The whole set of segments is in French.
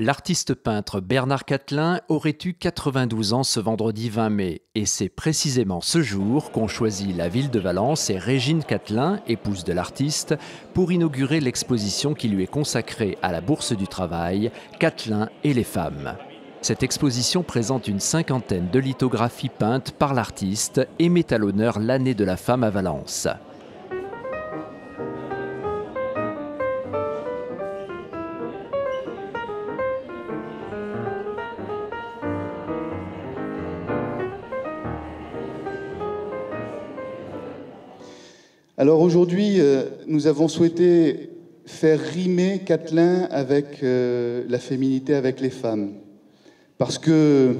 L'artiste peintre Bernard Cattelin aurait eu 92 ans ce vendredi 20 mai. Et c'est précisément ce jour qu'ont choisi la ville de Valence et Régine Cattelin, épouse de l'artiste, pour inaugurer l'exposition qui lui est consacrée à la Bourse du Travail, Cattelin et les femmes. Cette exposition présente une cinquantaine de lithographies peintes par l'artiste et met à l'honneur l'année de la femme à Valence. Alors aujourd'hui, nous avons souhaité faire rimer Cattelin avec la féminité, avec les femmes. Parce que,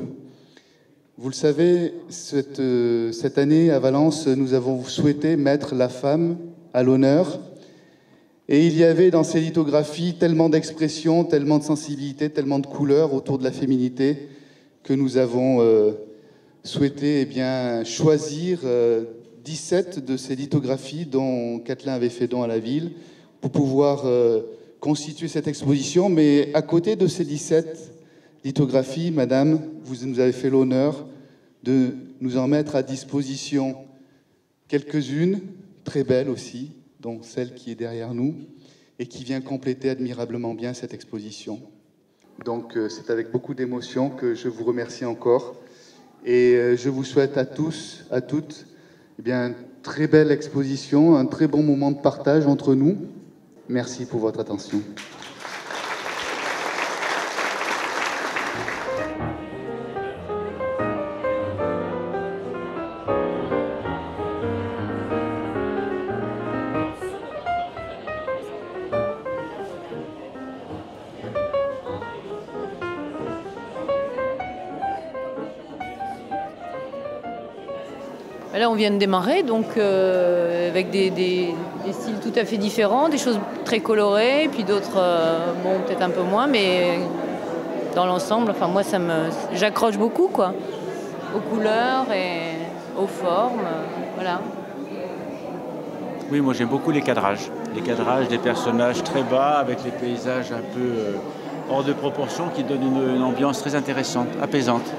vous le savez, cette année à Valence, nous avons souhaité mettre la femme à l'honneur. Et il y avait dans ces lithographies tellement d'expressions, tellement de sensibilité, tellement de couleurs autour de la féminité que nous avons souhaité choisir 17 de ces lithographies dont Cattelin avait fait don à la ville pour pouvoir constituer cette exposition. Mais à côté de ces 17 lithographies, madame, vous nous avez fait l'honneur de nous en mettre à disposition quelques-unes, très belles aussi, dont celle qui est derrière nous, et qui vient compléter admirablement bien cette exposition. Donc c'est avec beaucoup d'émotion que je vous remercie encore. Et je vous souhaite à tous, à toutes, une très belle exposition, un très bon moment de partage entre nous. Merci pour votre attention. Là, on vient de démarrer, donc avec des styles tout à fait différents, des choses très colorées, puis d'autres, bon, peut-être un peu moins, mais dans l'ensemble, enfin, moi, j'accroche beaucoup, quoi, aux couleurs et aux formes, voilà. Oui, moi, j'aime beaucoup les cadrages des personnages très bas, avec les paysages un peu hors de proportion, qui donnent une ambiance très intéressante, apaisante.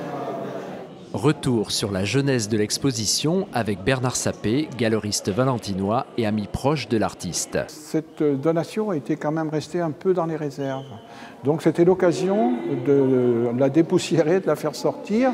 Retour sur la jeunesse de l'exposition avec Bernard Sapé, galeriste valentinois et ami proche de l'artiste. Cette donation était quand même restée un peu dans les réserves. Donc c'était l'occasion de la dépoussiérer, de la faire sortir.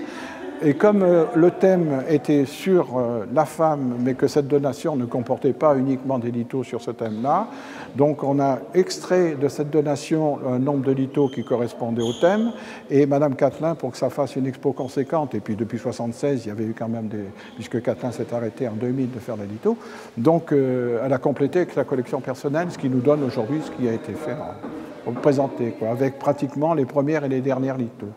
Et comme le thème était sur la femme, mais que cette donation ne comportait pas uniquement des lithos sur ce thème-là, donc on a extrait de cette donation un nombre de lithos qui correspondait au thème, et Madame Cattelin, pour que ça fasse une expo conséquente, et puis depuis 1976, il y avait eu quand même puisque Cattelin s'est arrêté en 2000 de faire des lithos, donc elle a complété avec sa collection personnelle, ce qui nous donne aujourd'hui ce qui a été fait, présenté, avec pratiquement les premières et les dernières lithos.